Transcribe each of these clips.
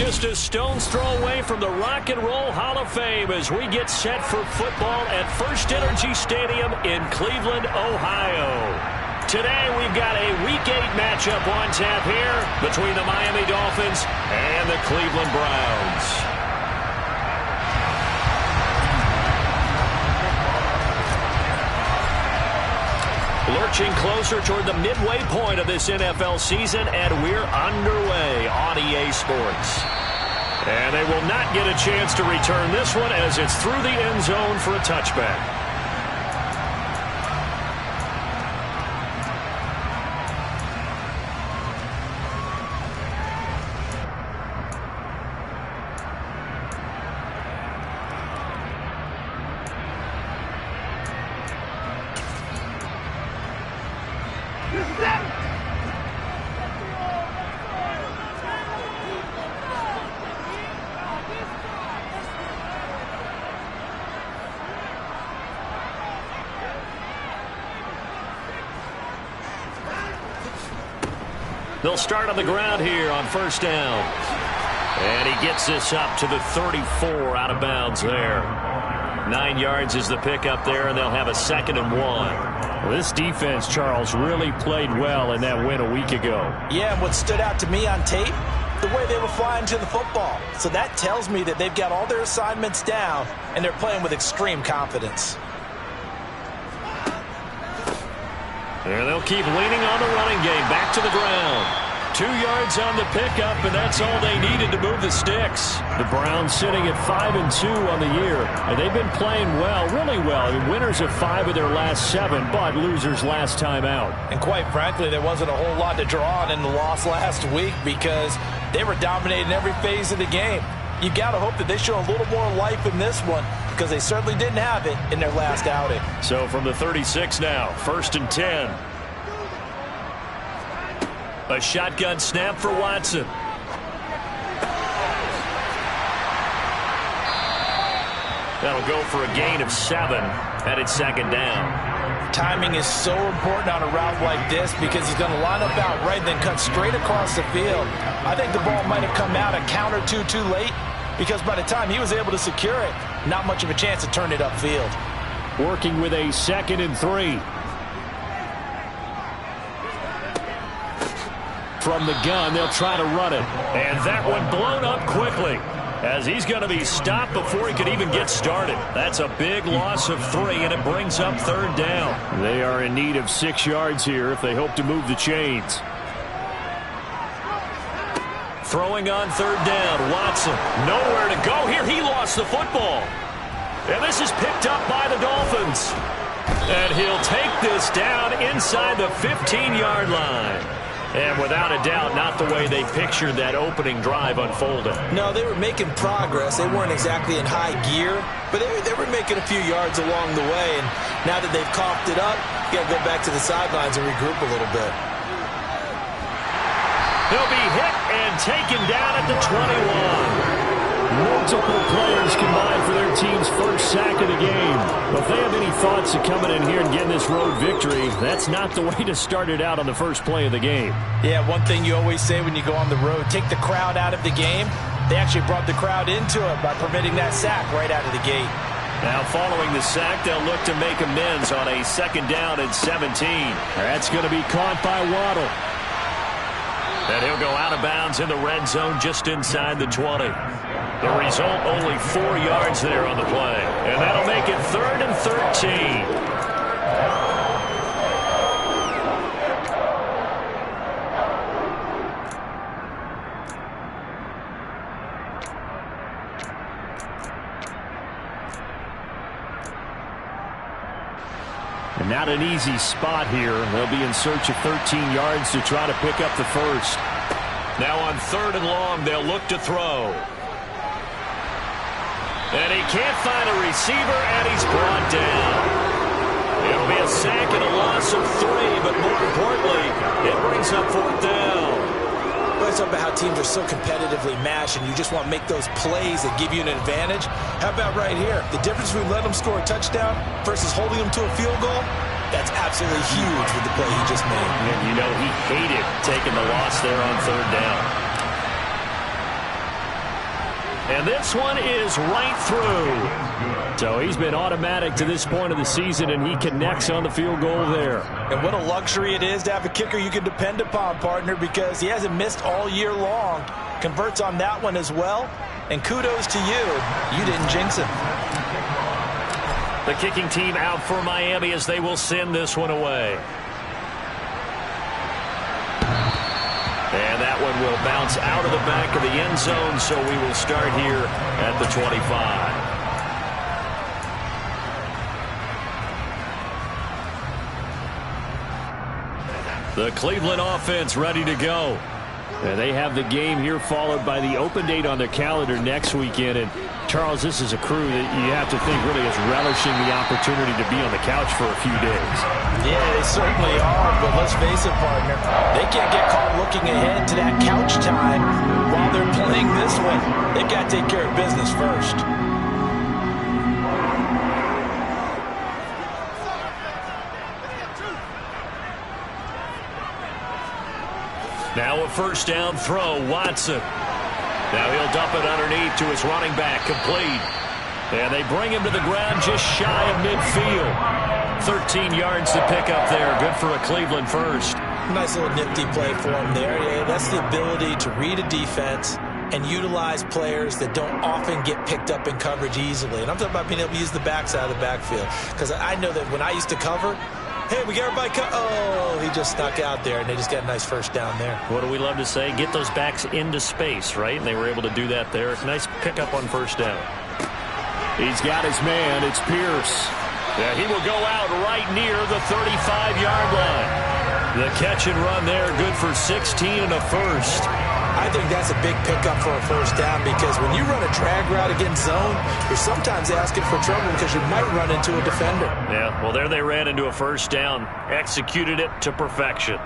just a stone's throw away from the Rock and Roll Hall of Fame as we get set for football at First Energy Stadium in Cleveland, Ohio. Today we've got a Week 8 matchup on tap here between the Miami Dolphins and the Cleveland Browns. Lurching closer toward the midway point of this NFL season, and we're underway on EA Sports. And they will not get a chance to return this one as it's through the end zone for a touchback. They'll start on the ground here on first down. And he gets this up to the 34 out of bounds there. 9 yards is the pickup there, and they'll have a 2nd and 1. Well, this defense, Charles, really played well in that win a week ago. Yeah, and what stood out to me on tape, the way they were flying to the football. So that tells me that they've got all their assignments down, and they're playing with extreme confidence. And they'll keep leaning on the running game. Back to the ground. 2 yards on the pickup, and that's all they needed to move the sticks. The Browns sitting at 5-2 on the year, and they've been playing well, really well. I mean, winners of 5 of their last 7, but losers last time out. And quite frankly, there wasn't a whole lot to draw on in the loss last week because they were dominating every phase of the game. You got to hope that they show a little more life in this one because they certainly didn't have it in their last outing. So from the 36 now, 1st and 10. A shotgun snap for Watson. That'll go for a gain of 7 at its 2nd down. Timing is so important on a route like this because he's going to line up out right, then cut straight across the field. I think the ball might have come out a count or two too late because by the time he was able to secure it, not much of a chance to turn it upfield. Working with a 2nd and 3. From the gun, they'll try to run it. And that one blown up quickly as he's going to be stopped before he could even get started. That's a big loss of 3, and it brings up 3rd down. They are in need of 6 yards here if they hope to move the chains. Throwing on 3rd down, Watson. Nowhere to go here. He lost the football. And this is picked up by the Dolphins. And he'll take this down inside the 15-yard line. And without a doubt, not the way they pictured that opening drive unfolding. No, they were making progress. They weren't exactly in high gear, but they were making a few yards along the way. And now that they've coughed it up, you got to go back to the sidelines and regroup a little bit. He'll be hit and taken down at the 21. Multiple players combined for their team's first sack of the game. But if they have any thoughts of coming in here and getting this road victory, that's not the way to start it out on the first play of the game. Yeah, one thing you always say when you go on the road, take the crowd out of the game. They actually brought the crowd into it by permitting that sack right out of the gate. Now following the sack, they'll look to make amends on a 2nd down and 17. That's going to be caught by Waddle. And he'll go out of bounds in the red zone just inside the 20. The result, only 4 yards there on the play. And that'll make it 3rd and 13. And not an easy spot here. They'll be in search of 13 yards to try to pick up the first. Now on 3rd and long, they'll look to throw. And he can't find a receiver, and he's brought down. It'll be a sack and a loss of 3, but more importantly, it brings up 4th down. Well, it's about how teams are so competitively matched, and you just want to make those plays that give you an advantage. How about right here? The difference between letting them score a touchdown versus holding them to a field goal, that's absolutely huge with the play he just made. And you know he hated taking the loss there on 3rd down. And this one is right through. So he's been automatic to this point of the season, and he connects on the field goal there. And what a luxury it is to have a kicker you can depend upon, partner, because he hasn't missed all year long. Converts on that one as well. And kudos to you. You didn't jinx him. The kicking team out for Miami as they will send this one away. And that one will bounce out of the back of the end zone, so we will start here at the 25. The Cleveland offense ready to go. And they have the game here followed by the open date on their calendar next weekend. And, Charles, this is a crew that you have to think really is relishing the opportunity to be on the couch for a few days. Yeah, they certainly are, but let's face it, partner. They can't get caught looking ahead to that couch time while they're playing this one. They've got to take care of business first. Now a first down throw, Watson. Now he'll dump it underneath to his running back, complete. And they bring him to the ground just shy of midfield. 13 yards to pick up there. Good for a Cleveland first. Nice little nifty play for him there. Yeah, that's the ability to read a defense and utilize players that don't often get picked up in coverage easily. And I'm talking about being able to use the backside of the backfield. Because I know that when I used to cover, hey, we got everybody oh, he just snuck out there, and they just got a nice first down there. What do we love to say? Get those backs into space, right? And they were able to do that there. Nice pickup on first down. He's got his man. It's Pierce. Yeah, he will go out right near the 35-yard line. The catch and run there, good for 16 and a first. I think that's a big pickup for a first down because when you run a drag route against zone, you're sometimes asking for trouble because you might run into a defender. Yeah, well, there they ran into a first down, executed it to perfection.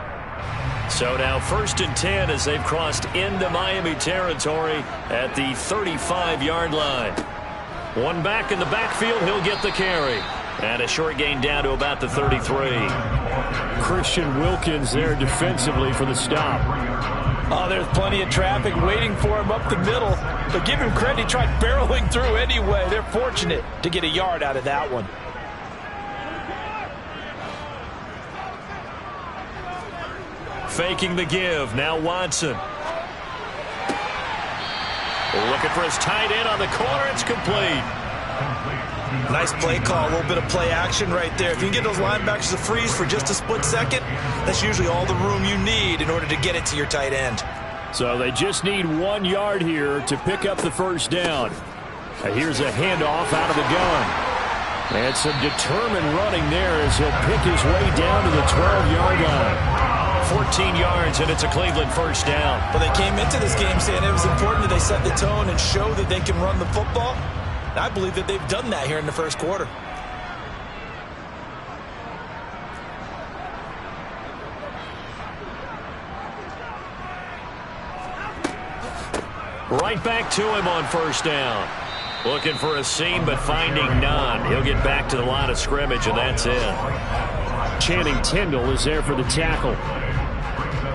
So now 1st and 10 as they've crossed into Miami territory at the 35-yard line. One back in the backfield, he'll get the carry. And a short gain down to about the 33. Christian Wilkins there defensively for the stop. Oh, there's plenty of traffic waiting for him up the middle. But give him credit, he tried barreling through anyway. They're fortunate to get a yard out of that one. Faking the give. Now Watson. Looking for his tight end on the corner. It's complete. Nice play call, a little bit of play action right there. If you can get those linebackers to freeze for just a split second, that's usually all the room you need in order to get it to your tight end. So they just need 1 yard here to pick up the first down. Here's a handoff out of the gun. And some determined running there as he'll pick his way down to the 12-yard line. 14 yards, and it's a Cleveland first down. Well, they came into this game saying it was important that they set the tone and show that they can run the football. I believe that they've done that here in the first quarter. Right back to him on first down. Looking for a seam, but finding none. He'll get back to the line of scrimmage, and that's it. Channing Tindall is there for the tackle.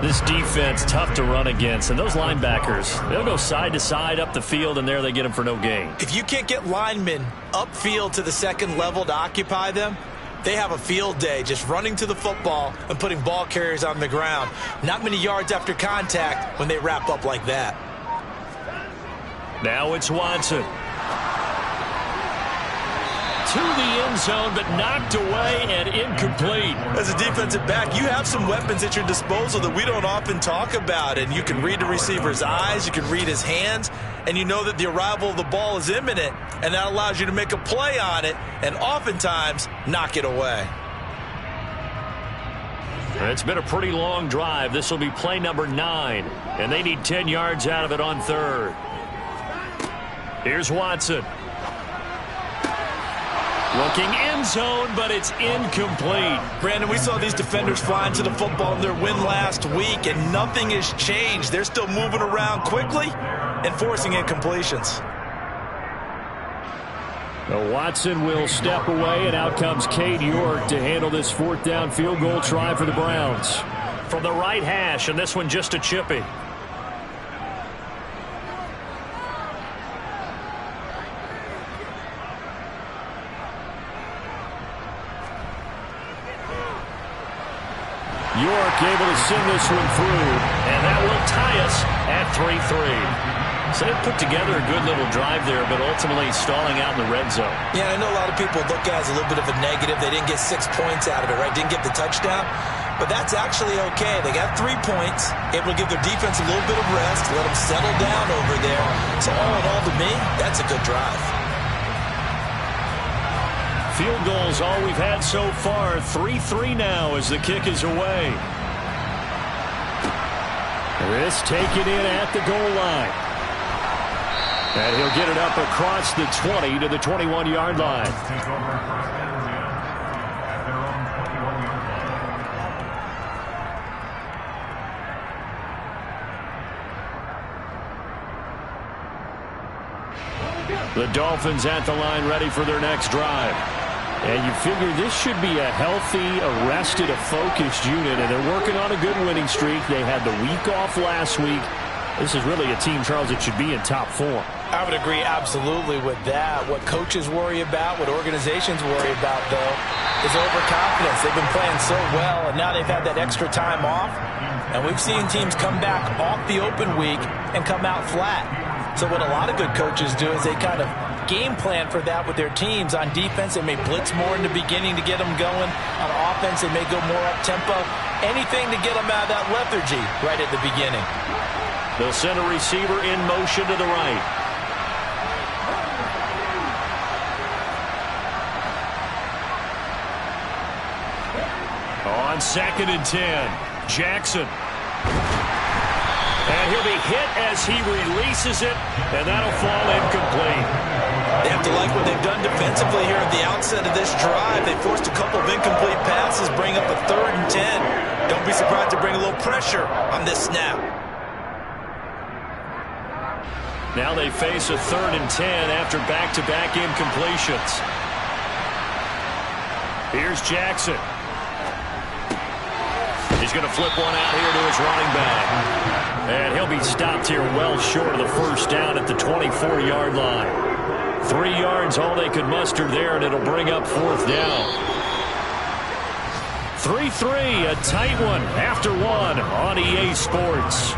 This defense, tough to run against. And those linebackers, they'll go side to side up the field, and there they get them for no gain. If you can't get linemen upfield to the second level to occupy them, they have a field day just running to the football and putting ball carriers on the ground. Not many yards after contact when they wrap up like that. Now it's Watson. To the end zone, but knocked away and incomplete. As a defensive back, you have some weapons at your disposal that we don't often talk about. And you can read the receiver's eyes, you can read his hands, and you know that the arrival of the ball is imminent. And that allows you to make a play on it and oftentimes knock it away. It's been a pretty long drive. This will be play number 9. And they need 10 yards out of it on third. Here's Watson. Looking end zone, but it's incomplete. Brandon, we saw these defenders flying to the football in their win last week, and nothing has changed. They're still moving around quickly and forcing incompletions. Watson will step away, and out comes Cade York to handle this 4th down field goal try for the Browns. From the right hash, and this one just a chippy. York able to send this one through, and that will tie us at 3-3. So they put together a good little drive there, but ultimately stalling out in the red zone. Yeah, I know a lot of people look at it as a little bit of a negative. They didn't get 6 points out of it, right? Didn't get the touchdown. But that's actually okay. They got 3 points, able to give their defense a little bit of rest, let them settle down over there. So all in all, to me, that's a good drive. Field goals all we've had so far. 3-3 now as the kick is away. This taken in at the goal line. And he'll get it up across the 20 to the 21-yard line. The Dolphins at the line ready for their next drive. And you figure this should be a healthy, arrested, a focused unit. And they're working on a good winning streak. They had the week off last week. This is really a team, Charles, that should be in top form. I would agree absolutely with that. What coaches worry about, what organizations worry about, though, is overconfidence. They've been playing so well, and now they've had that extra time off. And we've seen teams come back off the open week and come out flat. So what a lot of good coaches do is they kind of game plan for that with their teams. On defense, they may blitz more in the beginning to get them going. On offense, they may go more up-tempo. Anything to get them out of that lethargy right at the beginning. They'll send a receiver in motion to the right. On 2nd and 10, Jackson. And he'll be hit as he releases it, and that'll fall incomplete. They have to like what they've done defensively here at the outset of this drive. They forced a couple of incomplete passes, bring up a 3rd and 10. Don't be surprised to bring a little pressure on this snap. Now they face a 3rd and 10 after back-to-back incompletions. Here's Jackson. He's going to flip one out here to his running back. And he'll be stopped here well short of the first down at the 24-yard line. 3 yards, all they could muster there, and it'll bring up 4th down. 3-3, a tight one after one on EA Sports.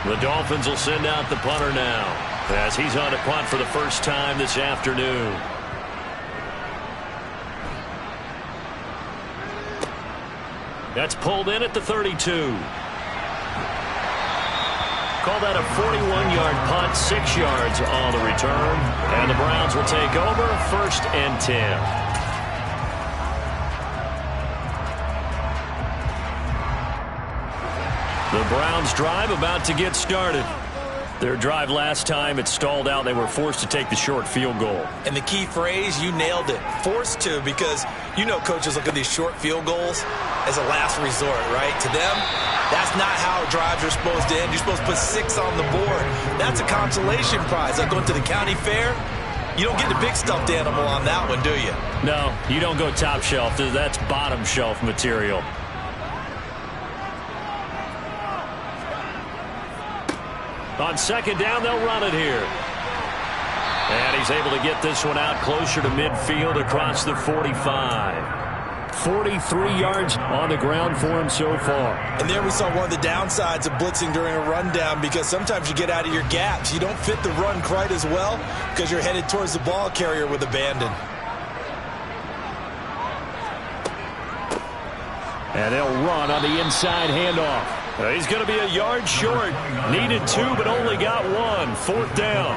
The Dolphins will send out the punter now as he's on to punt for the first time this afternoon. That's pulled in at the 32. Call that a 41-yard punt, 6 yards on the return. And the Browns will take over 1st and 10. The Browns drive about to get started. Their drive last time, it stalled out. They were forced to take the short field goal. And the key phrase, you nailed it. Forced to, because you know coaches look at these short field goals as a last resort, right? To them, that's not how drives are supposed to end. You're supposed to put 6 on the board. That's a consolation prize. Like going to the county fair, you don't get the big stuffed animal on that one, do you? No, you don't go top shelf. That's bottom shelf material. On 2nd down, they'll run it here. And he's able to get this one out closer to midfield across the 45. 43 yards on the ground for him so far. And there we saw one of the downsides of blitzing during a rundown, because sometimes you get out of your gaps. You don't fit the run quite as well because you're headed towards the ball carrier with abandon. And they'll run on the inside handoff. He's going to be a yard short. Needed 2, but only got 1. 4th down.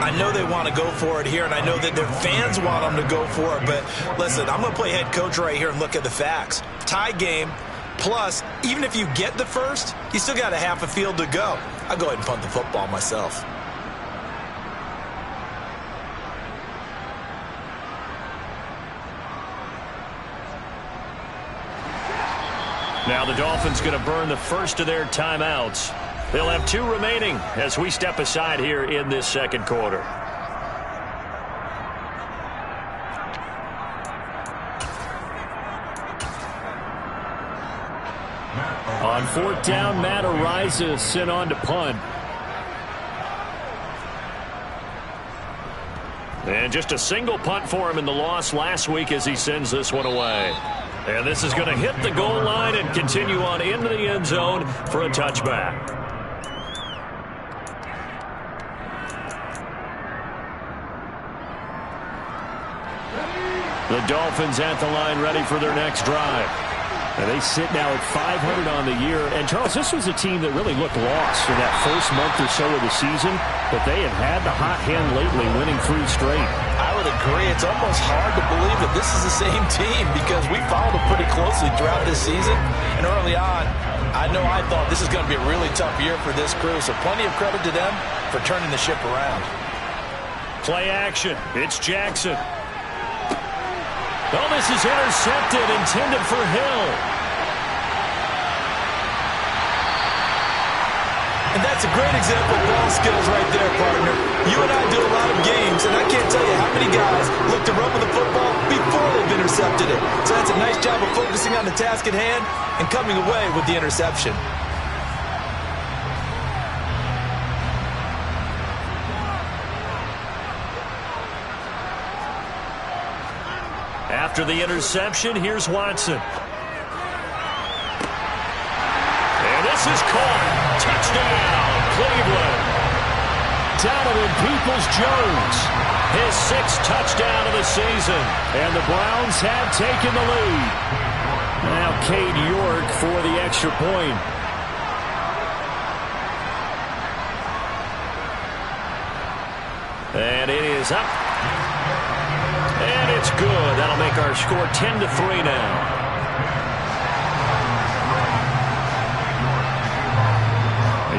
I know they want to go for it here, and I know that their fans want them to go for it. But listen, I'm going to play head coach right here and look at the facts. Tie game, plus, even if you get the first, you still got a half a field to go. I'll go ahead and punt the football myself. Now the Dolphins going to burn the first of their timeouts. They'll have 2 remaining as we step aside here in this 2nd quarter. On fourth down, Matt Araiza sent on to punt. And just a single punt for him in the loss last week as he sends this one away. And this is going to hit the goal line and continue on into the end zone for a touchback. The Dolphins at the line ready for their next drive. And they sit now at 500 on the year. And, Charles, this was a team that really looked lost in that first month or so of the season. But they have had the hot hand lately, winning 3 straight. I would agree. It's almost hard to believe that this is the same team because we followed them pretty closely throughout this season. And early on, I know I thought this is going to be a really tough year for this crew. So plenty of credit to them for turning the ship around. Play action. It's Jackson. Oh, this is intercepted, intended for Hill. And that's a great example of ball skills right there, partner. You and I do a lot of games, and I can't tell you how many guys look to run with the football before they've intercepted it. So that's a nice job of focusing on the task at hand and coming away with the interception. After the interception, here's Watson. And this is caught. Touchdown, Cleveland. Donovan Peoples-Jones, his 6th touchdown of the season. And the Browns have taken the lead. Now Cade York for the extra point. And it is up. And it's good. That'll make our score 10-3 now.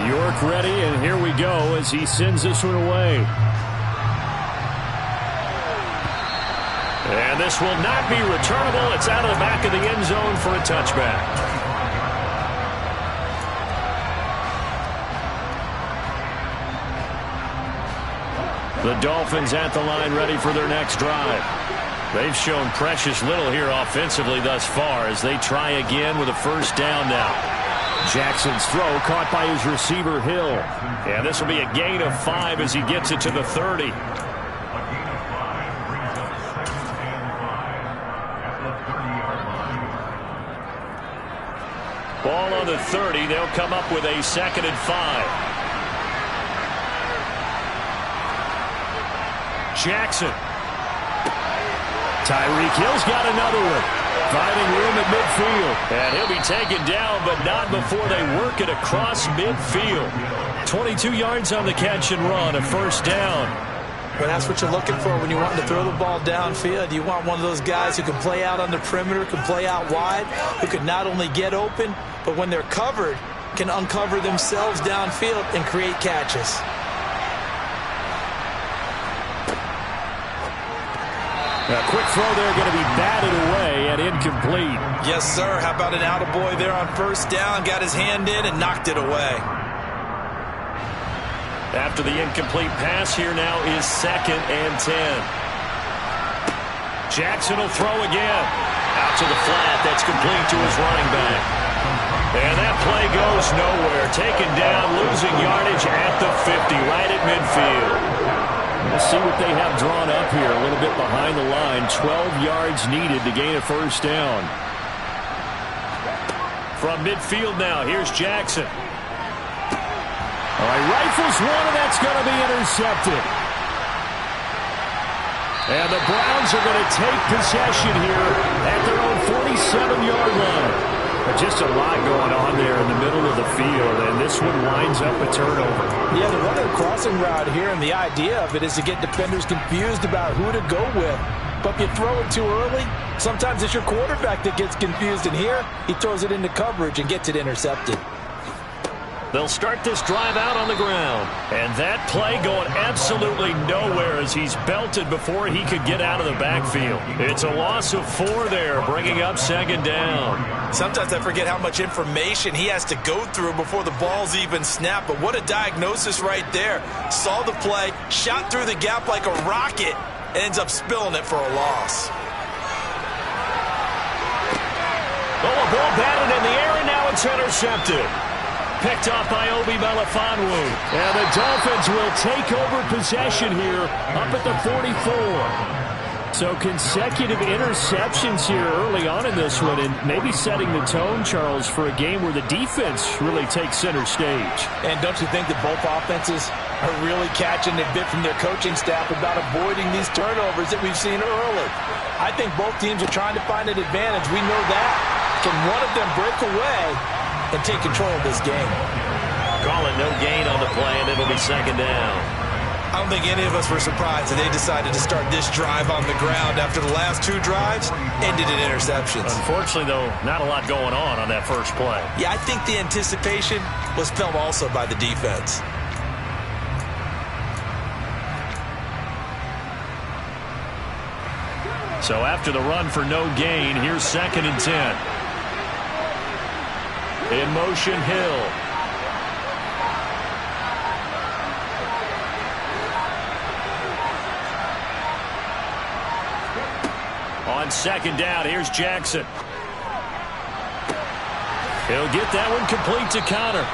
York ready, and here we go as he sends this one away. And this will not be returnable. It's out of the back of the end zone for a touchback. The Dolphins at the line ready for their next drive. They've shown precious little here offensively thus far as they try again with a first down now. Jackson's throw caught by his receiver, Hill. And this will be a gain of 5 as he gets it to the 30. Ball on the 30. They'll come up with a 2nd and 5. Jackson. Tyreek Hill's got another one. Finding room at midfield. And he'll be taken down, but not before they work it across midfield. 22 yards on the catch and run, a first down. Well, that's what you're looking for when you want to throw the ball downfield. You want one of those guys who can play out on the perimeter, can play out wide, who can not only get open, but when they're covered, can uncover themselves downfield and create catches. A quick throw there, going to be batted away and incomplete. Yes, sir. How about an attaboy there on first down? Got his hand in and knocked it away. After the incomplete pass, here now is 2nd and 10. Jackson will throw again. Out to the flat. That's complete to his running back. And that play goes nowhere. Taken down, losing yardage at the 50, right at midfield. Let's see what they have drawn up here. A little bit behind the line. 12 yards needed to gain a first down. From midfield now, here's Jackson. All right, rifles one, and that's going to be intercepted. And the Browns are going to take possession here at their own 47-yard line. But just a lot going on there in the middle of the field, and this one winds up a turnover. Yeah, they're running a crossing route here, and the idea of it is to get defenders confused about who to go with. But if you throw it too early, sometimes it's your quarterback that gets confused, and here he throws it into coverage and gets it intercepted. They'll start this drive out on the ground. And that play going absolutely nowhere as he's belted before he could get out of the backfield. It's a loss of 4 there, bringing up 2nd down. Sometimes I forget how much information he has to go through before the ball's even snapped. But what a diagnosis right there. Saw the play, shot through the gap like a rocket, ends up spilling it for a loss. Oh, a ball batted in the air, and now it's intercepted. Picked off by Obi Melifonwu. And the Dolphins will take over possession here up at the 44. So consecutive interceptions here early on in this one, and maybe setting the tone, Charles, for a game where the defense really takes center stage. And don't you think that both offenses are really catching a bit from their coaching staff about avoiding these turnovers that we've seen early? I think both teams are trying to find an advantage. We know that. Can one of them break away and take control of this game? Call it no gain on the play, and it'll be second down. I don't think any of us were surprised that they decided to start this drive on the ground after the last two drives ended in interceptions. Unfortunately, though, not a lot going on that first play. Yeah, I think the anticipation was felt also by the defense. So after the run for no gain, here's 2nd and 10. In motion, Hill. On 2nd down, here's Jackson. He'll get that one complete to Connor.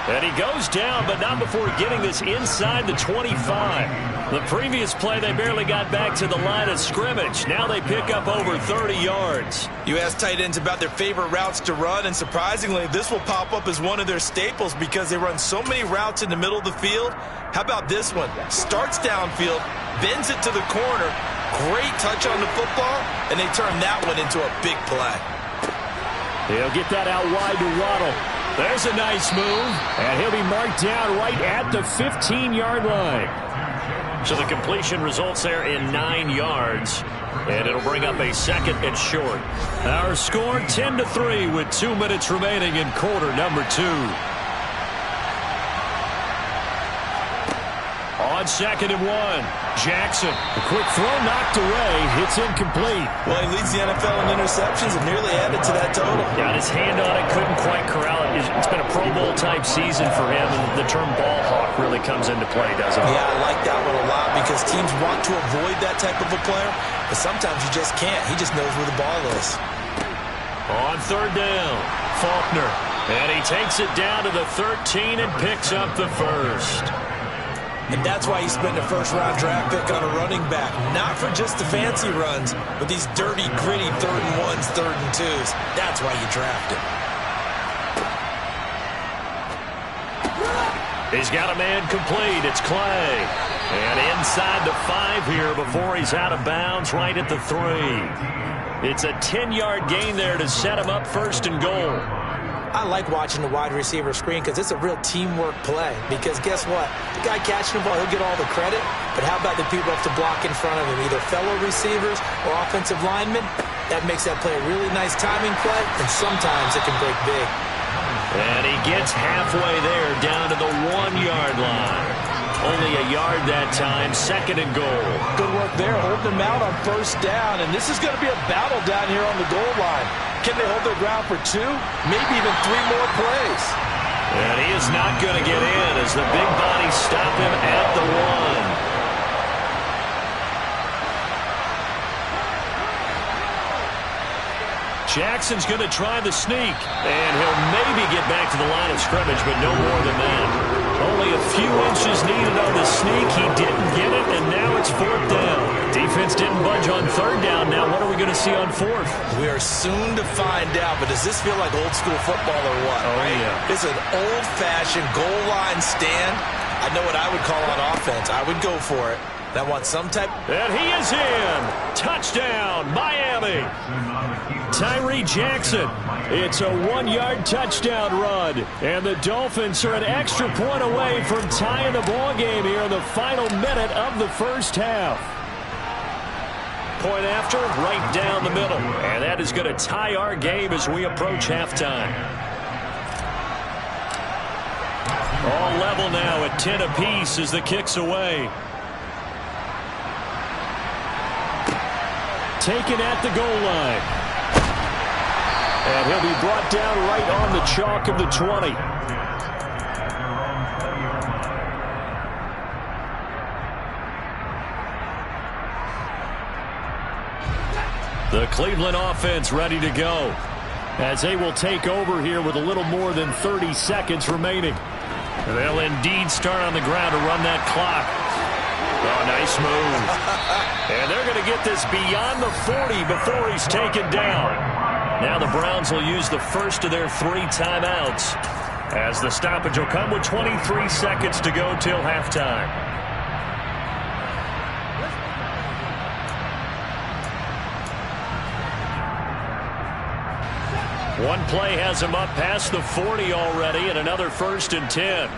And he goes down, but not before getting this inside the 25. The previous play, they barely got back to the line of scrimmage. Now they pick up over 30 yards. You ask tight ends about their favorite routes to run, and surprisingly, this will pop up as one of their staples because they run so many routes in the middle of the field. How about this one? Starts downfield, bends it to the corner, great touch on the football, and they turn that one into a big play. He'll get that out wide to Waddle. There's a nice move, and he'll be marked down right at the 15-yard line. So the completion results there in 9 yards, and it'll bring up a 2nd and short. Our score 10-3 with 2 minutes remaining in quarter number 2. On 2nd and 1, Jackson. A quick throw knocked away. It's incomplete. Well, he leads the NFL in interceptions and nearly added to that total. Got his hand on it, couldn't quite corral it. It's been a Pro Bowl-type season for him, and the term ball hawk really comes into play, doesn't it? Yeah, I like that one a lot because teams want to avoid that type of a player, but sometimes you just can't. He just knows where the ball is. On 3rd down, Faulkner. And he takes it down to the 13 and picks up the first. And that's why you spend a first-round draft pick on a running back. Not for just the fancy runs, but these dirty, gritty 3rd and 1s, 3rd and 2s. That's why you draft him. He's got a man complete. It's Clay. And inside the 5 here before he's out of bounds right at the 3. It's a 10-yard gain there to set him up 1st and goal. I like watching the wide receiver screen because it's a real teamwork play. Because guess what? The guy catching the ball, he'll get all the credit. But how about the people who have to block in front of him, either fellow receivers or offensive linemen? That makes that play a really nice timing play, and sometimes it can break big. And he gets halfway there down to the 1-yard line. Only a yard that time, 2nd and goal. Good work there, holding them out on 1st down. And this is going to be a battle down here on the goal line. Can they hold their ground for 2, maybe even 3 more plays? And he is not going to get in as the big bodies stop him at the 1. Jackson's going to try the sneak, and he'll maybe get back to the line of scrimmage, but no more than that. Only a few inches needed on the sneak. He didn't get it, and now it's 4th down. Defense didn't budge on 3rd down. Now what are we going to see on 4th? We are soon to find out, but does this feel like old school football or what? Oh, right? Yeah. It's an old-fashioned goal line stand. I know what I would call on offense. I would go for it. And I want some type. And he is in. Touchdown, Miami. Tyree Jackson. It's a 1-yard touchdown run. And the Dolphins are an extra point away from tying the ball game here in the final minute of the first half. Point after, right down the middle. And that is going to tie our game as we approach halftime. All level now at 10 apiece as the kick's away. Taken at the goal line. And he'll be brought down right on the chalk of the 20. The Cleveland offense ready to go. as they will take over here with a little more than 30 seconds remaining. They'll indeed start on the ground to run that clock. Oh, nice move. And they're going to get this beyond the 40 before he's taken down. Now the Browns will use the first of their 3 timeouts, as the stoppage will come with 23 seconds to go till halftime. One play has him up past the 40 already, and another 1st and 10.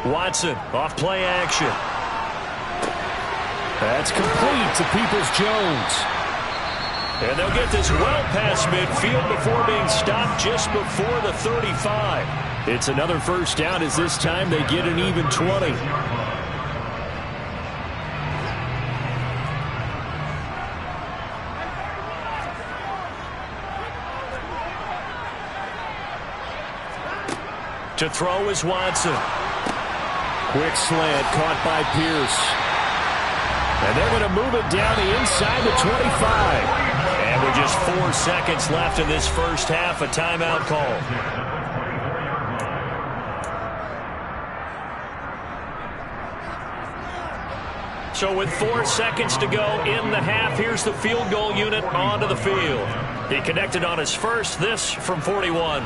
Watson, off play action. That's complete to Peoples-Jones. And they'll get this well past midfield before being stopped just before the 35. It's another first down, as this time they get an even 20. To throw is Watson. Quick slant caught by Pierce. And they're going to move it down the inside the 25. And with just 4 seconds left in this first half, a timeout call. So with 4 seconds to go in the half, here's the field goal unit onto the field. He connected on his first, this from 41.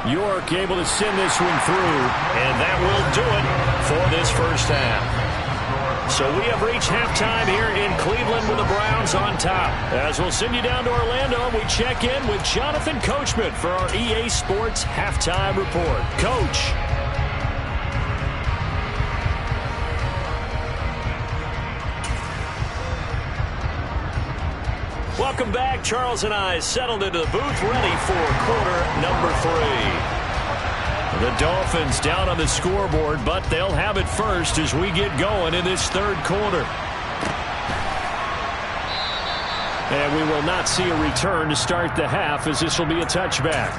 York able to send this one through. And that will do it for this first half. So we have reached halftime here in Cleveland with the Browns on top. As we'll send you down to Orlando, and we check in with Jonathan Coachman for our EA Sports Halftime Report. Coach. Welcome back. Charles and I settled into the booth, ready for quarter number 3. The Dolphins down on the scoreboard, but they'll have it first as we get going in this third quarter. And we will not see a return to start the half, as this will be a touchback.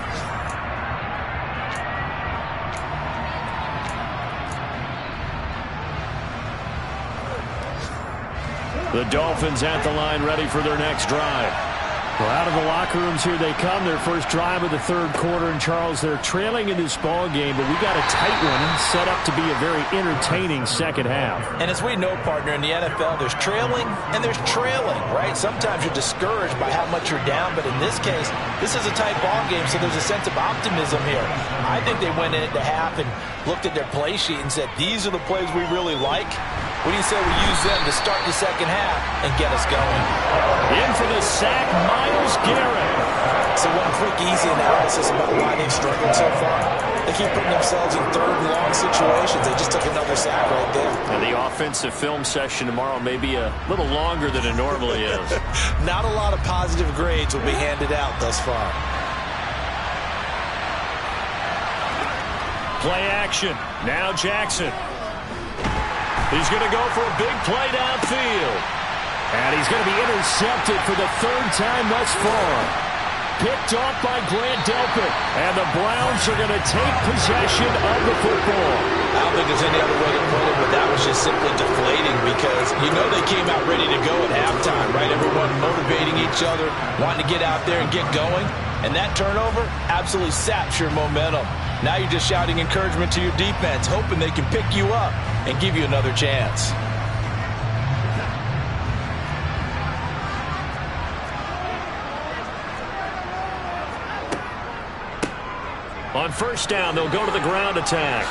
The Dolphins at the line, ready for their next drive. Well, out of the locker rooms here they come. Their first drive of the third quarter. And, Charles, they're trailing in this ball game, but we got a tight one set up to be a very entertaining second half. And as we know, partner, in the NFL, there's trailing and there's trailing, right? Sometimes you're discouraged by how much you're down, but in this case, this is a tight ball game, so there's a sense of optimism here. I think they went into half and looked at their play sheet and said, these are the plays we really like. What do you say we use them to start the second half and get us going? In for the sack, Myles Garrett. So one quick, easy analysis about why they've struggled so far. They keep putting themselves in third and long situations. They just took another sack right there. And the offensive film session tomorrow may be a little longer than it normally is. Not a lot of positive grades will be handed out thus far. Play action. Now Jackson. He's going to go for a big play downfield. And he's going to be intercepted for the third time thus far. Picked off by Grant Delpit. And the Browns are going to take possession of the football. I don't think there's any other way to put it, but that was just simply deflating because you know they came out ready to go at halftime, right? Everyone motivating each other, wanting to get out there and get going. And that turnover absolutely saps your momentum. Now you're just shouting encouragement to your defense, hoping they can pick you up and give you another chance. On first down, they'll go to the ground attack.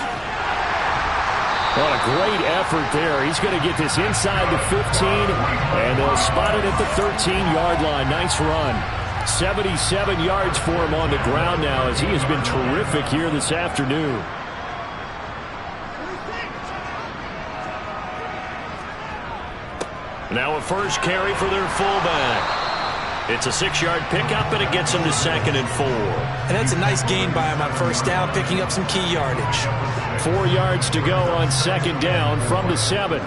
What a great effort there. He's going to get this inside the 15, and they'll spot it at the 13-yard line. Nice run. 77 yards for him on the ground now, as he has been terrific here this afternoon. Now a first carry for their fullback. It's a 6-yard pickup, and it gets him to 2nd and 4. And that's a nice gain by him on first down, picking up some key yardage. 4 yards to go on 2nd down from the 7.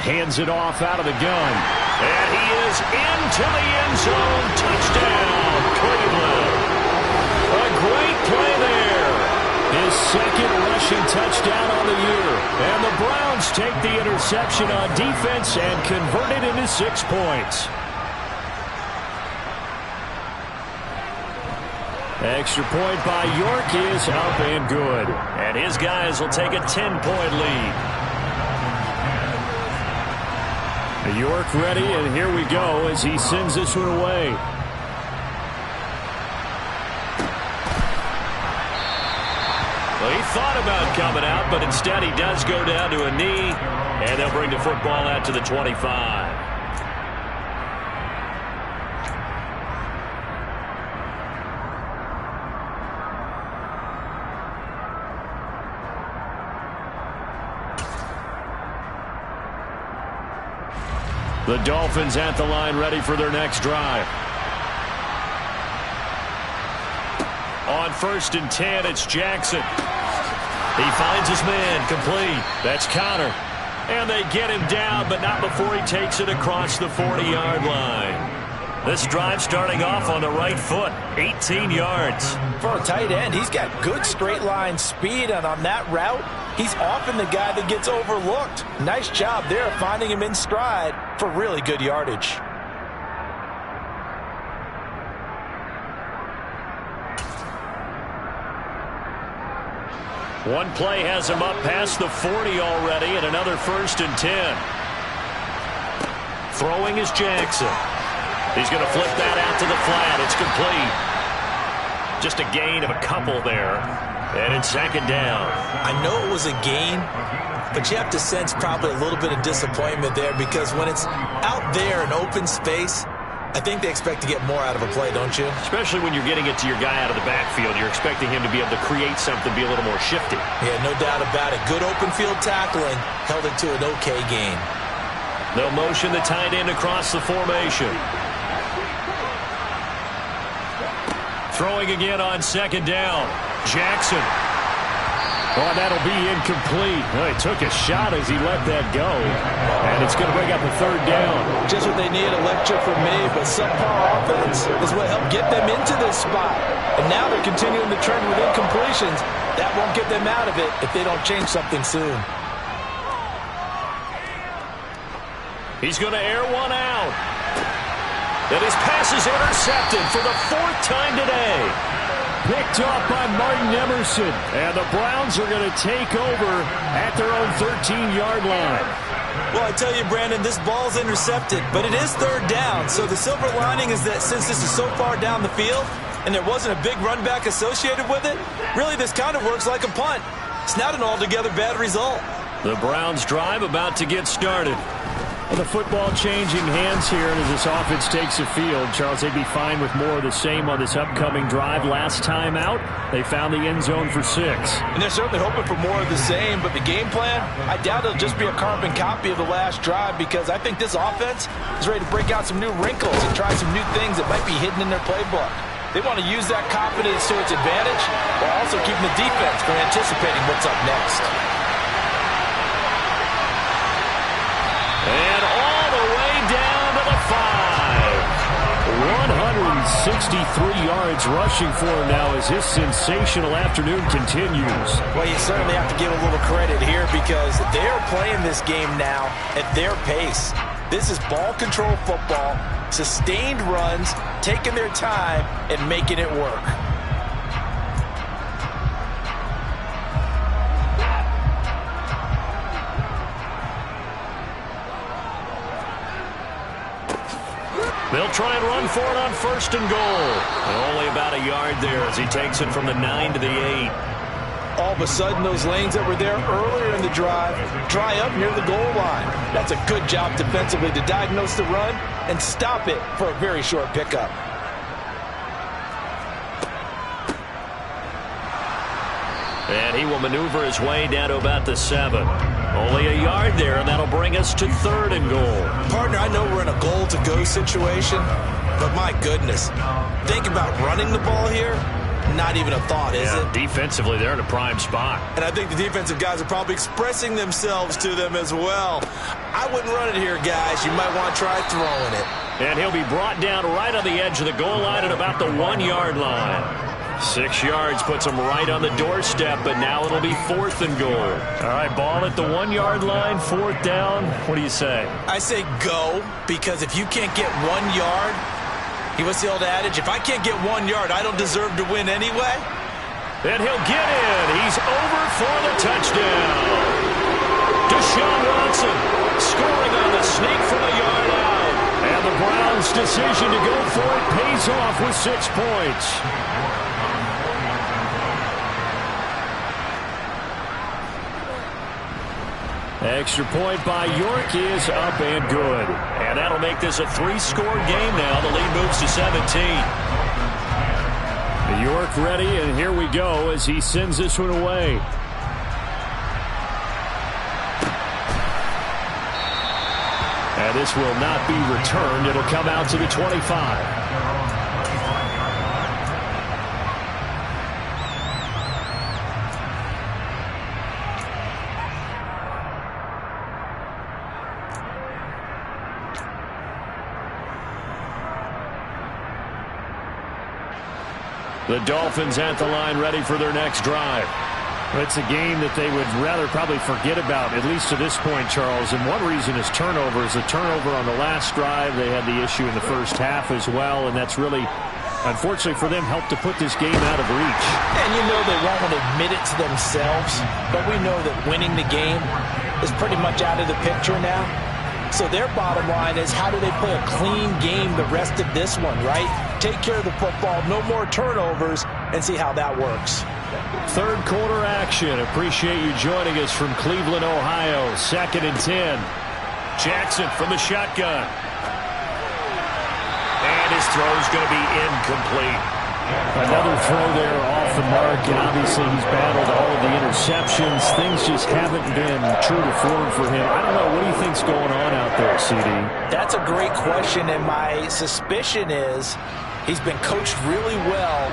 Hands it off out of the gun. And he is into the end zone. Touchdown, Cleveland. A great play there. His second rushing touchdown on the year. And the Browns take the interception on defense and convert it into 6 points. Extra point by York is up and good. And his guys will take a 10-point lead. York ready, and here we go as he sends this one away. Well, he thought about coming out, but instead he does go down to a knee, and they'll bring the football out to the 25. The Dolphins at the line ready for their next drive. On 1st and 10, it's Jackson. He finds his man, complete. That's Connor. And they get him down, but not before he takes it across the 40-yard line. This drive starting off on the right foot, 18 yards. For a tight end, he's got good straight line speed, and on that route, he's often the guy that gets overlooked. Nice job there finding him in stride for really good yardage. One play has him up past the 40 already, and another 1st and 10. Throwing is Jackson. He's going to flip that out to the flat. It's complete. Just a gain of a couple there. And it's 2nd down. I know it was a gain, but you have to sense probably a little bit of disappointment there, because when it's out there in open space, I think they expect to get more out of a play, don't you? Especially when you're getting it to your guy out of the backfield. You're expecting him to be able to create something, be a little more shifty. Yeah, no doubt about it. Good open field tackling held it to an okay gain. They'll motion the tight end across the formation. Throwing again on 2nd down. Jackson. Oh, that'll be incomplete. Well, he took a shot as he let that go. And it's going to bring up a 3rd down. Just what they need, a lecture from me, but subpar offense is what helped get them into this spot. And now they're continuing the trend with incompletions. That won't get them out of it if they don't change something soon. He's going to air one out. And his pass is intercepted for the 4th time today. Picked off by Martin Emerson. And the Browns are going to take over at their own 13-yard line. Well, I tell you, Brandon, this ball's intercepted, but it is 3rd down. So the silver lining is that since this is so far down the field and there wasn't a big run back associated with it, really this kind of works like a punt. It's not an altogether bad result. The Browns drive about to get started. Well, the football changing hands here as this offense takes the field. Charles, they'd be fine with more of the same on this upcoming drive. Last time out, they found the end zone for 6. And they're certainly hoping for more of the same, but the game plan, I doubt it'll just be a carbon copy of the last drive, because I think this offense is ready to break out some new wrinkles and try some new things that might be hidden in their playbook. They want to use that confidence to its advantage while also keeping the defense from anticipating what's up next. And all the way down to the 5. 163 yards rushing for him now as this sensational afternoon continues. Well, you certainly have to give a little credit here, because they're playing this game now at their pace. This is ball control football, sustained runs, taking their time and making it work. They'll try and run for it on 1st and goal. And only about a yard there as he takes it from the 9 to the 8. All of a sudden, those lanes that were there earlier in the drive dry up near the goal line. That's a good job defensively to diagnose the run and stop it for a very short pickup. And he will maneuver his way down to about the 7. Only a yard there, and that'll bring us to 3rd and goal. Partner, I know we're in a goal-to-go situation, but my goodness, think about running the ball here. Not even a thought, is it? Defensively, they're in a prime spot. And I think the defensive guys are probably expressing themselves to them as well. I wouldn't run it here, guys. You might want to try throwing it. And he'll be brought down right on the edge of the goal line at about the 1-yard line. 6 yards puts them right on the doorstep, but now it'll be 4th and goal. All right, ball at the 1-yard line, 4th down. What do you say? I say go, because if you can't get 1 yard, what's the old adage? If I can't get 1 yard, I don't deserve to win anyway. And he'll get in. He's over for the touchdown. Deshaun Watson scoring on the sneak from a yard out. And the Browns' decision to go for it pays off with 6 points. Extra point by York is up and good. And that'll make this a 3-score game now. The lead moves to 17. York ready, and here we go as he sends this one away. And this will not be returned. It'll come out to the 25. The Dolphins at the line, ready for their next drive. It's a game that they would rather probably forget about, at least to this point, Charles. And one reason is turnovers. The turnover on the last drive, they had the issue in the first half as well, and that's really, unfortunately for them, helped to put this game out of reach. And you know they won't admit it to themselves, but we know that winning the game is pretty much out of the picture now. So their bottom line is, how do they play a clean game the rest of this one, right? Take care of the football, no more turnovers, and see how that works. Third quarter action. Appreciate you joining us from Cleveland, Ohio. 2nd and 10. Jackson from the shotgun. And his throw's going to be incomplete. Another throw there off the mark, and obviously he's battled all of the interceptions. Things just haven't been true to form for him. I don't know. What do you think's going on out there, CD? That's a great question, and my suspicion is he's been coached really well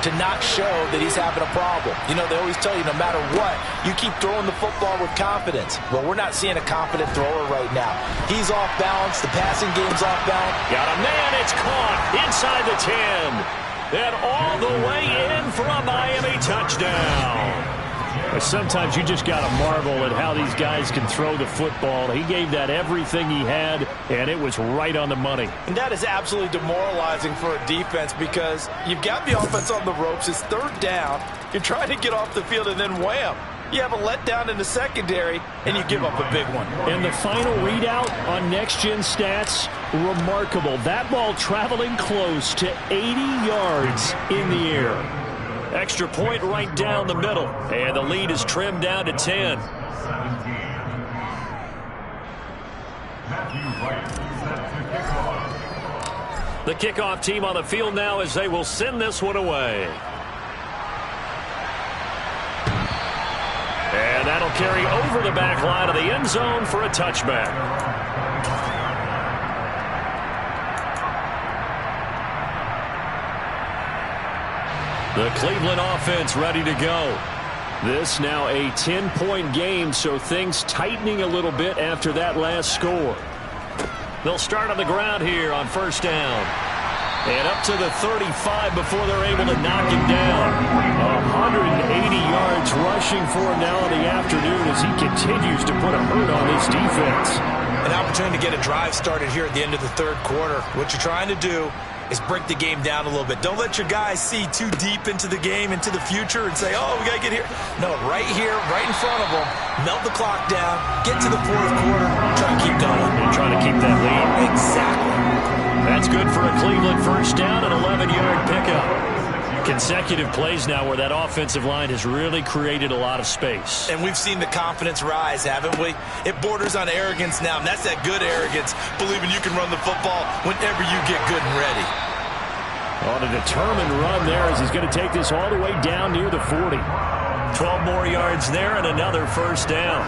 to not show that he's having a problem. You know, they always tell you no matter what, you keep throwing the football with confidence. Well, we're not seeing a confident thrower right now. He's off balance. The passing game's off balance. Got a man. It's caught inside the 10. And all the way in for a Miami touchdown. Sometimes you just got to marvel at how these guys can throw the football. He gave that everything he had, and it was right on the money. And that is absolutely demoralizing for a defense, because you've got the offense on the ropes. It's 3rd down. You're trying to get off the field, and then wham, you have a letdown in the secondary, and you give up a big one. And the final readout on next-gen stats, remarkable. That ball traveling close to 80 yards in the air. Extra point right down the middle. And the lead is trimmed down to 10. The kickoff team on the field now as they will send this one away. And that'll carry over the back line of the end zone for a touchback. The Cleveland offense ready to go. This now a 10-point game, so things tightening a little bit after that last score. They'll start on the ground here on 1st down. And up to the 35 before they're able to knock him down. 180 yards rushing for him now in the afternoon as he continues to put a hurt on this defense. An opportunity to get a drive started here at the end of the 3rd quarter. What you're trying to do is break the game down a little bit. Don't let your guys see too deep into the game, into the future, and say, oh, we got to get here. No, right here, right in front of them, melt the clock down, get to the 4th quarter, try to keep going. And try to keep that lead. Exactly. That's good for a Cleveland 1st down, an 11-yard pickup. Consecutive plays now where that offensive line has really created a lot of space. And we've seen the confidence rise, haven't we? It borders on arrogance now, and that's that good arrogance, believing you can run the football whenever you get good and ready. On a determined run there as he's going to take this all the way down near the 40. 12 more yards there and another 1st down.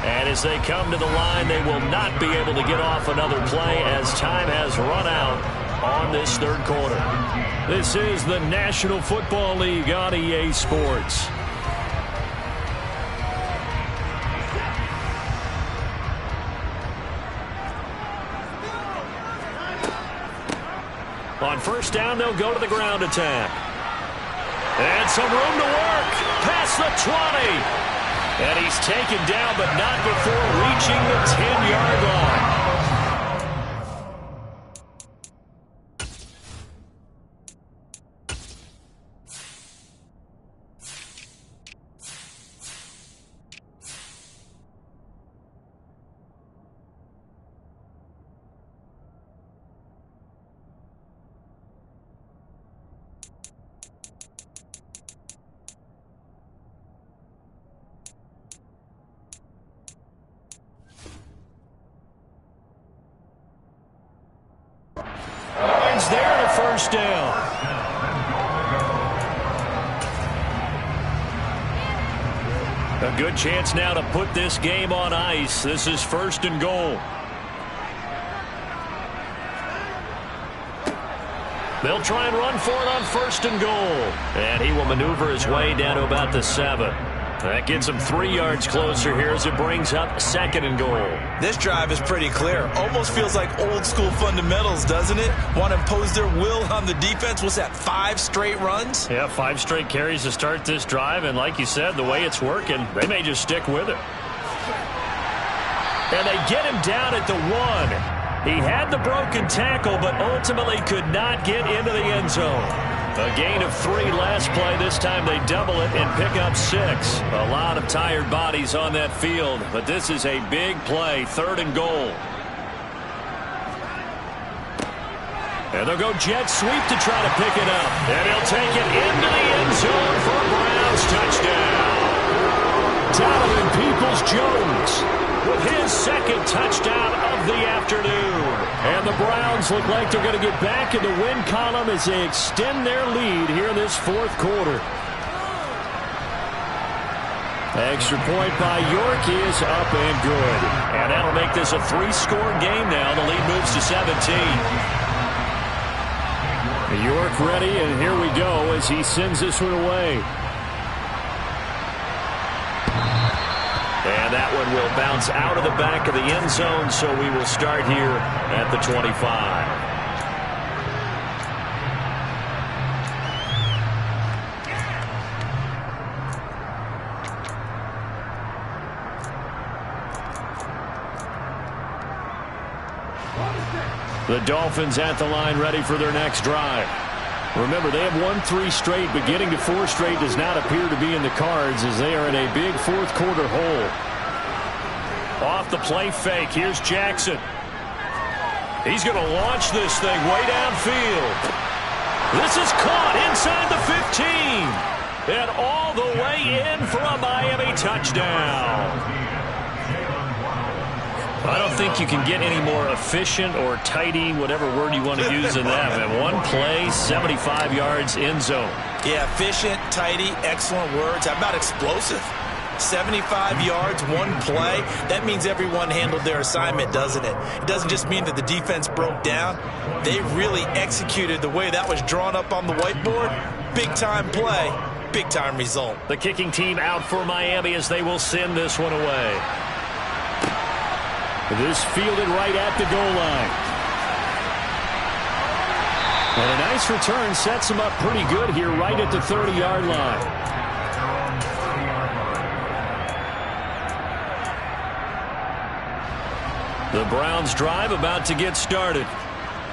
And as they come to the line, they will not be able to get off another play as time has run out on this 3rd quarter. This is the National Football League on EA Sports. On first down, they'll go to the ground attack. And some room to work. Past the 20. And he's taken down, but not before reaching the 10-yard line. There to first down. A good chance now to put this game on ice. This is first and goal. They'll try and run for it on first and goal. And he will maneuver his way down to about the 7. That gets him 3 yards closer here as it brings up second and goal. This drive is pretty clear. Almost feels like old school fundamentals, doesn't it? Want to impose their will on the defense. What's that, 5 straight runs? Yeah, 5 straight carries to start this drive. And like you said, the way it's working, they may just stick with it. And they get him down at the 1. He had the broken tackle, but ultimately could not get into the end zone. A gain of 3 last play. This time they double it and pick up 6. A lot of tired bodies on that field, but this is a big play. Third and goal. And they'll go jet sweep to try to pick it up. And he'll take it into the end zone for a Browns touchdown. Donovan Peoples-Jones with his second touchdown of the afternoon. And the Browns look like they're going to get back in the win column as they extend their lead here in this fourth quarter. Extra point by York is up and good. And that'll make this a 3-score game now. The lead moves to 17. York ready, and here we go as he sends this one away. And that one will bounce out of the back of the end zone, so we will start here at the 25. The Dolphins at the line ready for their next drive. Remember, they have won 3 straight, but getting to 4 straight does not appear to be in the cards as they are in a big fourth quarter hole. Off the play fake, here's Jackson. He's going to launch this thing way downfield. This is caught inside the 15. And all the way in for a Miami touchdown. I don't think you can get any more efficient or tidy, whatever word you want to use in that. Man, one play, 75 yards, end zone. Yeah, efficient, tidy, excellent words. How about explosive? 75 yards, one play. That means everyone handled their assignment, doesn't it? It doesn't just mean that the defense broke down. They really executed the way that was drawn up on the whiteboard. Big-time play, big-time result. The kicking team out for Miami as they will send this one away. This fielded right at the goal line. And a nice return sets him up pretty good here right at the 30-yard line. The Browns drive about to get started.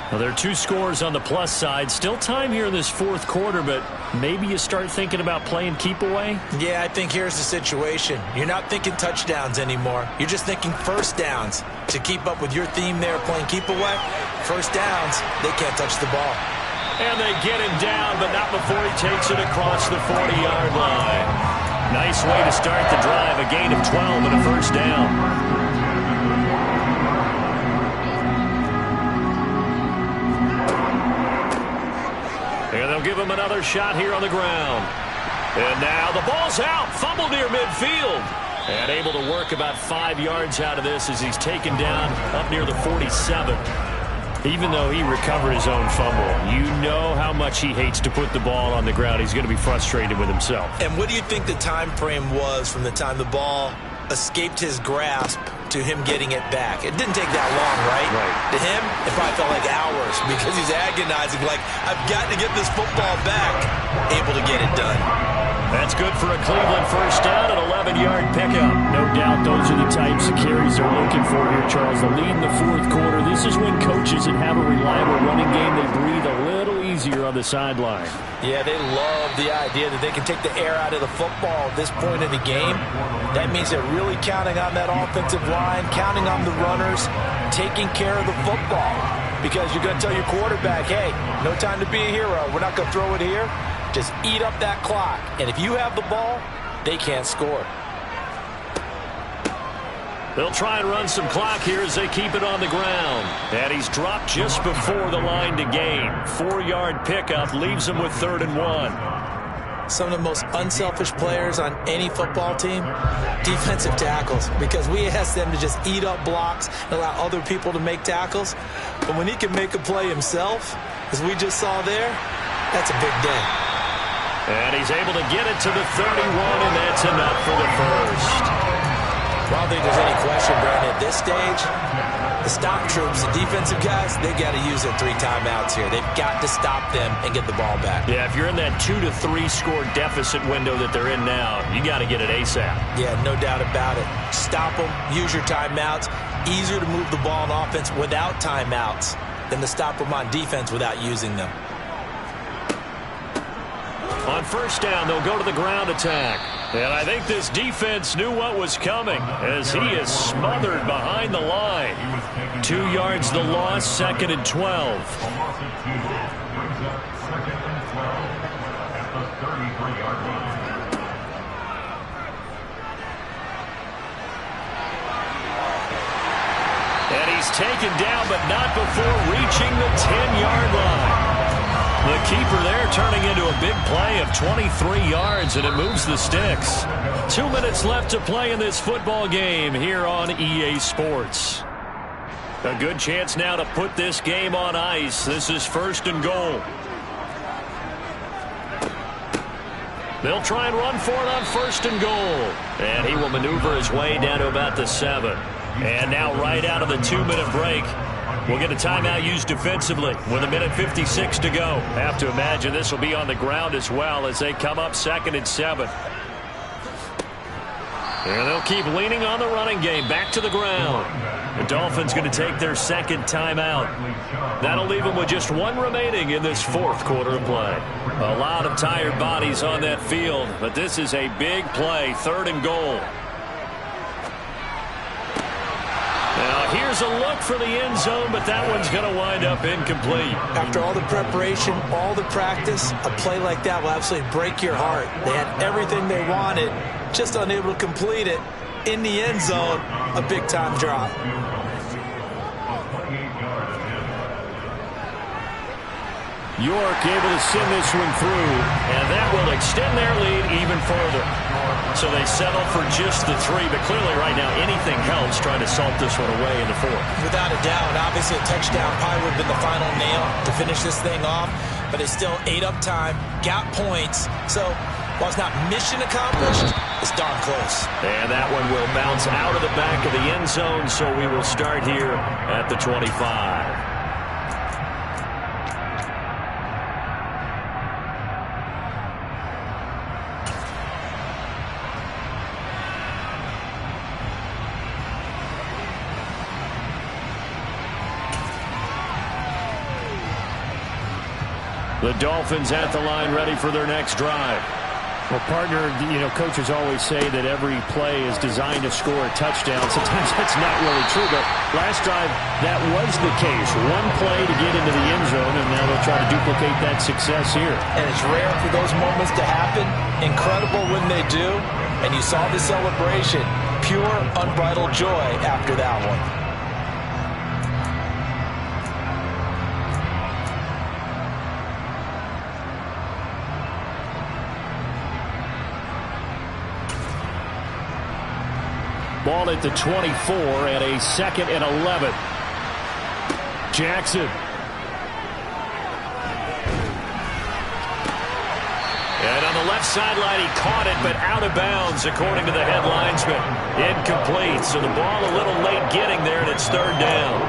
Well, there are 2 scores on the plus side. Still time here in this fourth quarter, but maybe you start thinking about playing keep away? Yeah, I think here's the situation. You're not thinking touchdowns anymore. You're just thinking first downs. To keep up with your theme there, playing keep away, first downs, they can't touch the ball. And they get him down, but not before he takes it across the 40-yard line. Nice way to start the drive, a gain of 12 and a first down. And they'll give him another shot here on the ground. And now the ball's out. Fumble near midfield. And able to work about 5 yards out of this as he's taken down up near the 47. Even though he recovered his own fumble, you know how much he hates to put the ball on the ground. He's going to be frustrated with himself. And what do you think the time frame was from the time the ball escaped his grasp to him getting it back. It didn't take that long, right? To him, it probably felt like hours because he's agonizing, like, I've got to get this football back. Able to get it done. That's good for a Cleveland first down, an 11-yard pickup. No doubt those are the types of carries they're looking for here, Charles. The lead in the fourth quarter. This is when coaches that have a reliable running game, they breathe a little easier on the sideline. Yeah, they love the idea that they can take the air out of the football at this point of the game. That means they're really counting on that offensive line, counting on the runners, taking care of the football. Because you're going to tell your quarterback, hey, no time to be a hero. We're not going to throw it here. Just eat up that clock. And if you have the ball, they can't score. They'll try and run some clock here as they keep it on the ground. And he's dropped just before the line to gain. 4-yard pickup leaves him with 3rd and 1. Some of the most unselfish players on any football team, defensive tackles, because we ask them to just eat up blocks and allow other people to make tackles. But when he can make a play himself, as we just saw there, that's a big day. And he's able to get it to the 31, and that's enough for the first. I don't think there's any question, Brandon, at this stage, the stop troops, the defensive guys, they got to use their 3 timeouts here. They've got to stop them and get the ball back. Yeah, if you're in that 2 to 3 score deficit window that they're in now, you got to get it ASAP. Yeah, no doubt about it. Stop them, use your timeouts. Easier to move the ball on offense without timeouts than to stop them on defense without using them. On first down, they'll go to the ground attack. And I think this defense knew what was coming as he is smothered behind the line. 2 yards the loss, 2nd and 12. And he's taken down, but not before reaching the 10-yard line. The keeper there turning into a big play of 23 yards, and it moves the sticks. 2 minutes left to play in this football game here on EA Sports. A good chance now to put this game on ice. This is 1st and goal. They'll try and run for it on 1st and goal. And he will maneuver his way down to about the 7. And now right out of the 2-minute break, we'll get a timeout used defensively with 1:56 to go. Have to imagine this will be on the ground as well as they come up 2nd and 7. And they'll keep leaning on the running game. Back to the ground. The Dolphins going to take their 2nd timeout. That'll leave them with just 1 remaining in this 4th quarter of play. A lot of tired bodies on that field, but this is a big play. 3rd and goal. Now here's a look for the end zone, but that one's going to wind up incomplete. After all the preparation, all the practice, a play like that will absolutely break your heart. They had everything they wanted, just unable to complete it. In the end zone, a big-time drop. York able to send this one through, and that will extend their lead even further. So they settle for just the 3, but clearly right now anything helps trying to salt this one away in the 4th. Without a doubt, obviously a touchdown probably would have been the final nail to finish this thing off, but they still ate up time, got points. So while it's not mission accomplished, it's darn close. And that one will bounce out of the back of the end zone, so we will start here at the 25. The Dolphins at the line ready for their next drive. Well, partner, coaches always say that every play is designed to score a touchdown. Sometimes that's not really true, but last drive, that was the case. 1 play to get into the end zone, and now they'll try to duplicate that success here. And it's rare for those moments to happen. Incredible when they do. And you saw the celebration. Pure, unbridled joy after that one. Ball at the 24 and a 2nd and 11. Jackson. And on the left left sideline. He caught it, but out of bounds, according to the head linesman. Incomplete, so the ball a little late getting there, and it's third down.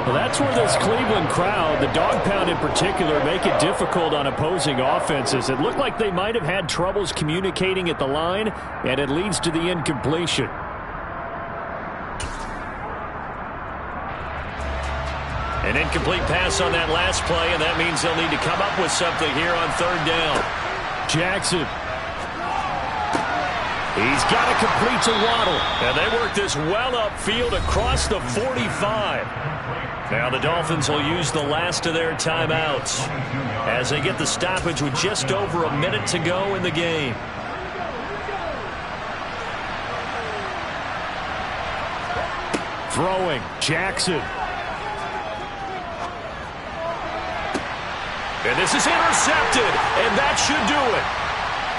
Well, that's where this Cleveland crowd, the dog pound in particular, make it difficult on opposing offenses. It looked like they might have had troubles communicating at the line, and it leads to the incompletion. An incomplete pass on that last play, and that means they'll need to come up with something here on third down. Jackson. He's got to complete to Waddle. And they work this well upfield across the 45. Now the Dolphins will use the last of their timeouts as they get the stoppage with just over a minute to go in the game. Throwing, Jackson. And this is intercepted, and that should do it.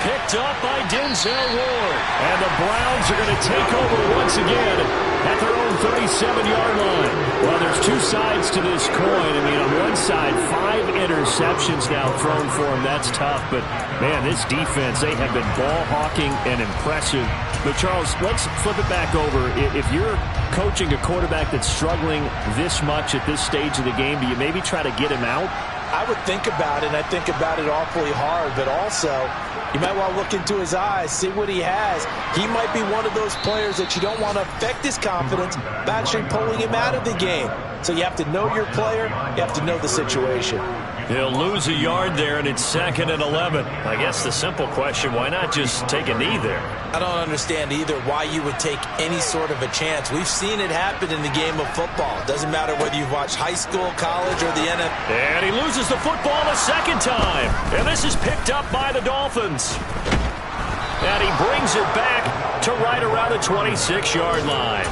Picked up by Denzel Ward. And the Browns are going to take over once again at their own 37-yard line. Well, there's two sides to this coin. I mean, on one side, 5 interceptions now thrown for him. That's tough. But, man, this defense, they have been ball hawking and impressive. But, Charles, let's flip it back over. If you're coaching a quarterback that's struggling this much at this stage of the game, do you maybe try to get him out? I would think about it, and I think about it awfully hard, but also you might want to look into his eyes, see what he has. He might be one of those players that you don't want to affect his confidence by actually pulling him out of the game. So you have to know your player, you have to know the situation. He'll lose a yard there, and it's 2nd and 11. I guess the simple question, why not just take a knee there? I don't understand either why you would take any sort of a chance. We've seen it happen in the game of football. It doesn't matter whether you've watched high school, college, or the NFL. And he loses the football a second time. And this is picked up by the Dolphins. And he brings it back to right around the 26-yard line.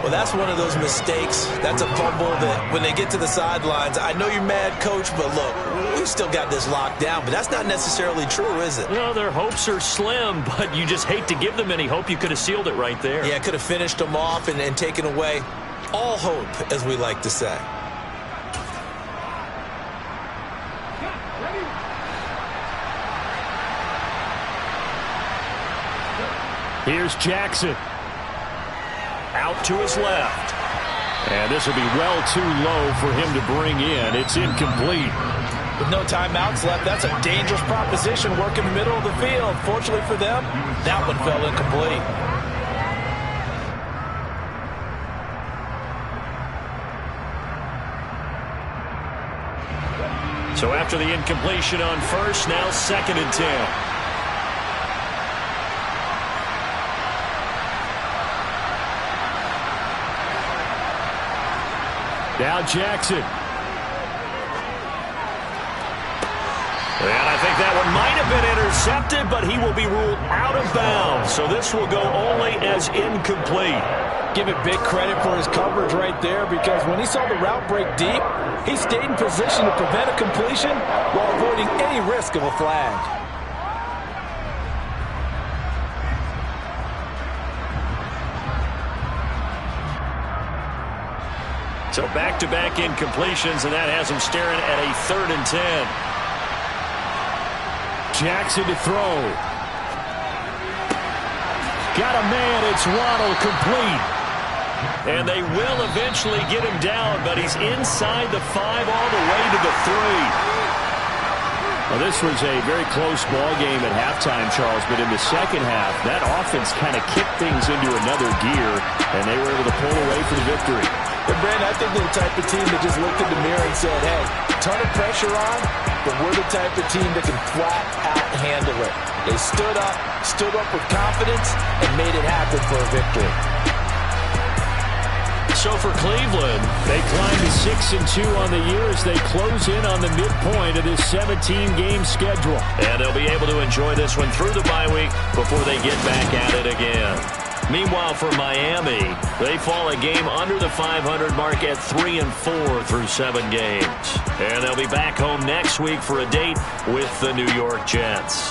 Well, that's one of those mistakes. That's a fumble that when they get to the sidelines, I know you're mad, Coach, but look, we've still got this locked down. But that's not necessarily true, is it? Well, their hopes are slim, but you just hate to give them any hope. You could have sealed it right there. Yeah, could have finished them off and taken away all hope, as we like to say. Here's Jackson. Out to his left. And this will be well too low for him to bring in. It's incomplete. With no timeouts left, that's a dangerous proposition. Work in the middle of the field. Fortunately for them, that one fell incomplete. So after the incompletion on first, now 2nd and 10. Now Jackson. And I think that one might have been intercepted, but he will be ruled out of bounds. So this will go only as incomplete. Give it big credit for his coverage right there, because when he saw the route break deep, he stayed in position to prevent a completion while avoiding any risk of a flag. So back-to-back incompletions, and that has him staring at a 3rd and 10. Jackson to throw. Got a man. It's Waddle, complete. And they will eventually get him down, but he's inside the 5 all the way to the 3. Well, this was a very close ball game at halftime, Charles, but in the second half, that offense kind of kicked things into another gear, and they were able to pull away for the victory. And Brandon, I think they're the type of team that just looked in the mirror and said, hey, ton of pressure on, but we're the type of team that can flat out handle it. They stood up with confidence, and made it happen for a victory. So for Cleveland, they climb to 6-2 on the year as they close in on the midpoint of this 17-game schedule. And they'll be able to enjoy this one through the bye week before they get back at it again. Meanwhile, for Miami, they fall a game under the 500 mark at 3-4 through 7 games. And they'll be back home next week for a date with the New York Jets.